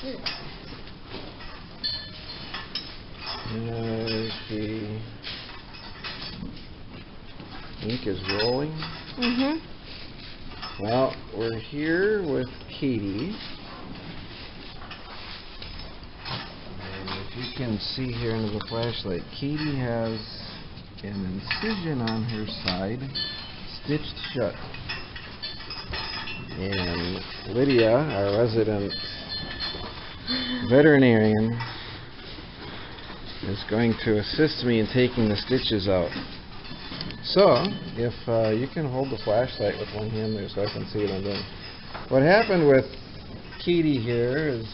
The ink is rolling. Well, we're here with Katie. And if you can see here under the flashlight, Katie has an incision on her side, stitched shut. And Lydia, our resident veterinarian, is going to assist me in taking the stitches out. So, if you can hold the flashlight with one hand there so I can see what I'm doing. What happened with Katie here is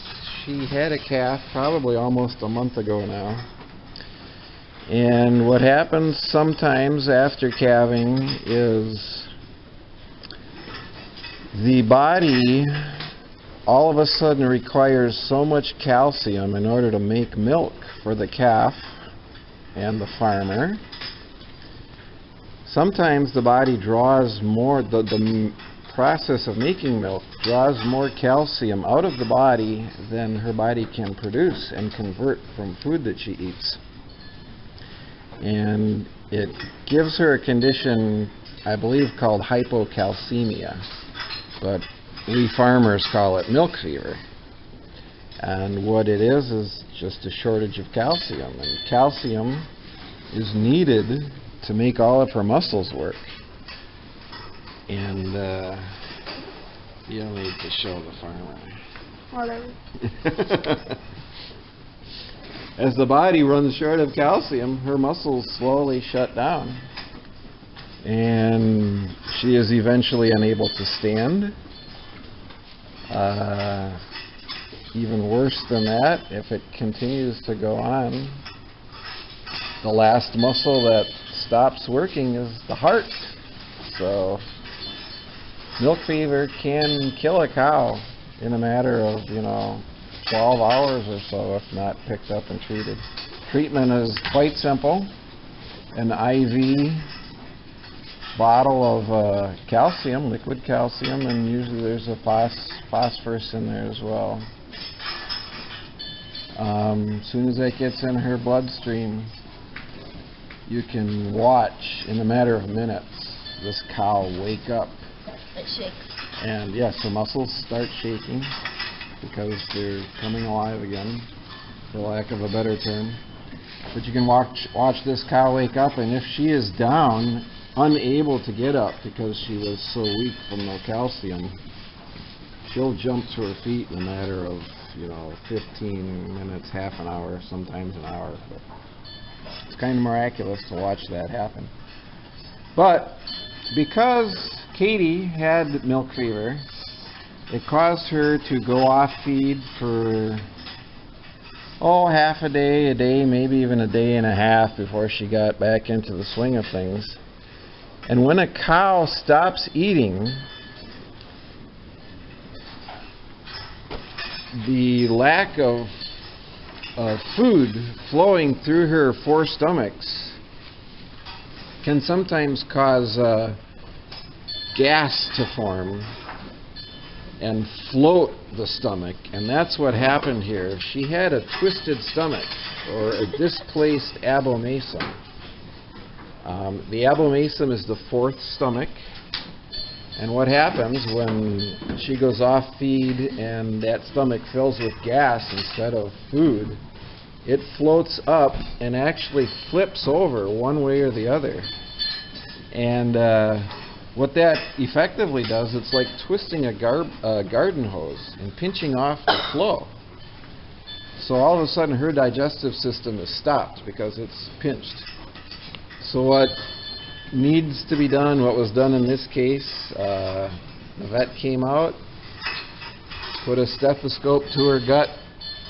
she had a calf probably almost a month ago now. And what happens sometimes after calving is the body all of a sudden requires so much calcium in order to make milk for the calf and the farmer. Sometimes the body draws more, the process of making milk draws more calcium out of the body than her body can produce and convert from food that she eats. And it gives her a condition, I believe, called hypocalcemia, but we farmers call it milk fever. And what it is just a shortage of calcium. And calcium is needed to make all of her muscles work. And you don't need to show the farmer. Whatever. As the body runs short of calcium, her muscles slowly shut down. And she is eventually unable to stand. Even worse than that, if it continues to go on, the last muscle that stops working is the heart. So milk fever can kill a cow in a matter of, 12 hours or so if not picked up and treated. Treatment is quite simple. An IV bottle of calcium, liquid calcium, and usually there's a phosphorus in there as well. As soon as that gets in her bloodstream, you can watch in a matter of minutes this cow wake up. It shakes. And yes, the muscles start shaking because they're coming alive again, for lack of a better term. But you can watch this cow wake up, and if she is down, unable to get up because she was so weak from no calcium, she'll jump to her feet in a matter of 15 minutes, half an hour, sometimes an hour. But it's kind of miraculous to watch that happen. But because Katie had milk fever, it caused her to go off feed for half a day, maybe even a day and a half before she got back into the swing of things. And when a cow stops eating, the lack of food flowing through her four stomachs can sometimes cause gas to form and float the stomach, and that's what happened here. She had a twisted stomach, or a displaced abomasum. The abomasum is the fourth stomach, and what happens when she goes off feed and that stomach fills with gas instead of food, it floats up and actually flips over one way or the other. And what that effectively does, it's like twisting a garden hose and pinching off the flow. So all of a sudden her digestive system is stopped because it's pinched. So what needs to be done, what was done in this case, the vet came out, put a stethoscope to her gut.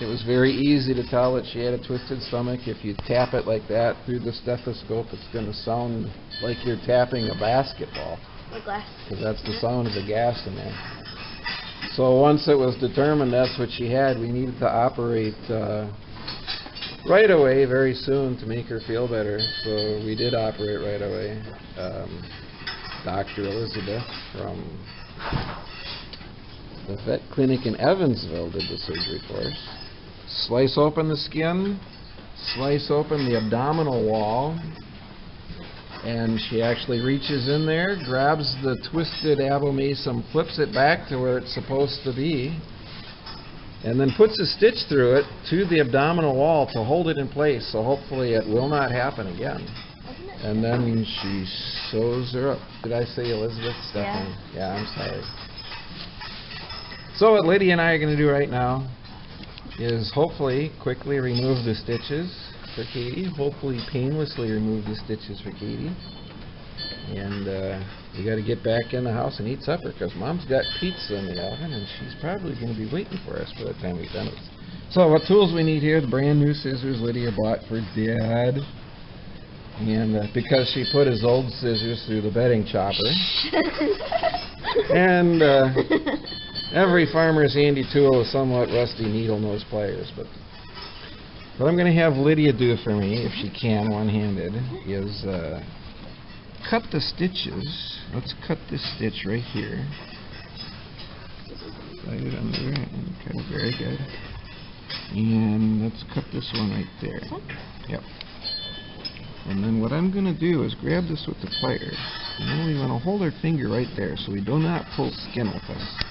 It was very easy to tell that she had a twisted stomach. If you tap it like that through the stethoscope, it's going to sound like you're tapping a basketball. Or glass. Because that's the sound of the gas in there. So once it was determined that's what she had, we needed to operate right away, very soon, to make her feel better. So we did operate right away. Dr. Elizabeth from the vet clinic in Evansville did the surgery for us. Slice open the skin, slice open the abdominal wall, and she actually reaches in there, grabs the twisted abomasum, flips it back to where it's supposed to be, and then puts a stitch through it to the abdominal wall to hold it in place, so hopefully it will not happen again. And then she sews her up. Did I say Elizabeth? Stephanie? Yeah, I'm sorry. So what Lydia and I are going to do right now is hopefully quickly remove the stitches for Katie. Hopefully painlessly remove the stitches for Katie. And we got to get back in the house and eat supper because Mom's got pizza in the oven and she's probably going to be waiting for us by the time we've done it. So what tools we need here? The brand new scissors Lydia bought for Dad. And because she put his old scissors through the bedding chopper. And every farmer's handy tool is somewhat rusty needle nose pliers. But what I'm going to have Lydia do for me, if she can, one-handed, is cut the stitches. Let's cut this stitch right here. Slide it under and cut it very good. And let's cut this one right there. Yep. And then what I'm going to do is grab this with the pliers. And then we want to hold our finger right there so we do not pull skin with us.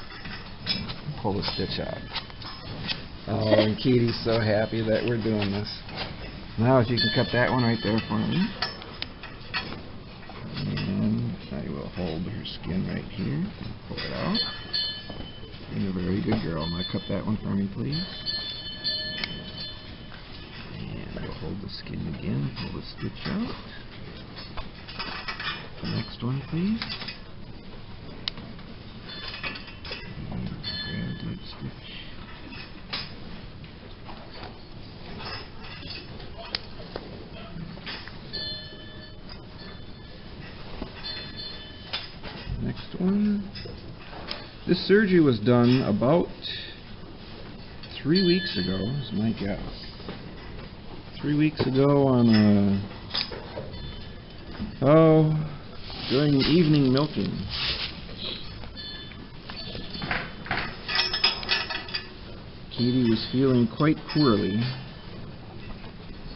Pull the stitch out. Oh, and Katie's so happy that we're doing this. Now if you can cut that one right there for me. And I will hold her skin right here and pull it out. You're a very good girl. Now cut that one for me, please. And we'll hold the skin again, pull the stitch out. The next one, please. And grab that stitch. Next one. This surgery was done about 3 weeks ago, is my guess. 3 weeks ago on during evening milking. Katie was feeling quite poorly,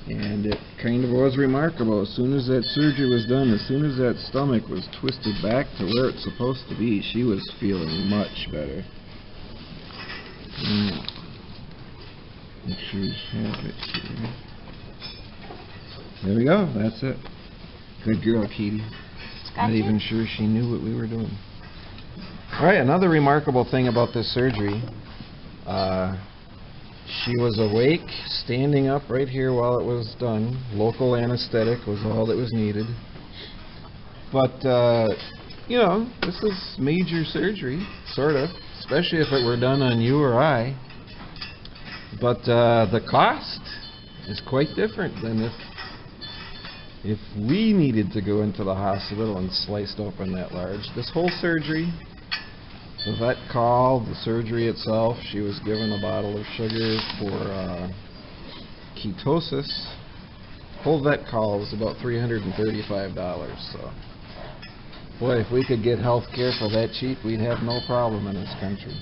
and it kind of was remarkable. As soon as that surgery was done, as soon as that stomach was twisted back to where it's supposed to be, she was feeling much better. Make sure you have it here. There we go, that's it. Good girl, Katie. Not even sure she knew what we were doing. Alright, another remarkable thing about this surgery. She was awake, standing up right here while it was done. Local anesthetic was all that was needed. But, you know, this is major surgery, sort of. Especially if it were done on you or I. But the cost is quite different than if we needed to go into the hospital and sliced open that large. This whole surgery, the vet called, the surgery itself, she was given a bottle of sugar for ketosis. Whole vet call was about $335. So, boy, if we could get health care for that cheap, we'd have no problem in this country.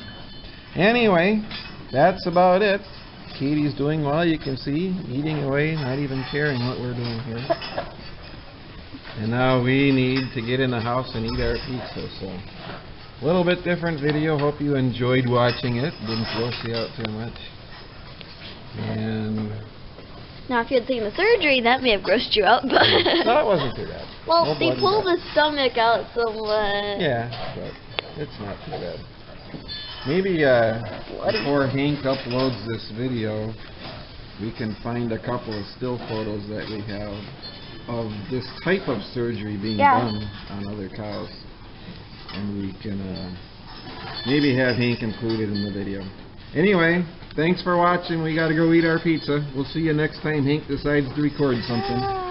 Anyway, that's about it. Katie's doing well, you can see, eating away, not even caring what we're doing here. And now we need to get in the house and eat our pizza. So, a little bit different video. Hope you enjoyed watching it. Didn't gross you out too much. And now, if you had seen the surgery, that may have grossed you out, but no, it wasn't too bad. Well, no they pulled the stomach out somewhat. Yeah, but it's not too bad. Maybe before Hank uploads this video, we can find a couple of still photos that we have of this type of surgery being done on other cows. And we can maybe have Hank included in the video. Anyway, thanks for watching. We got to go eat our pizza. We'll see you next time Hank decides to record something.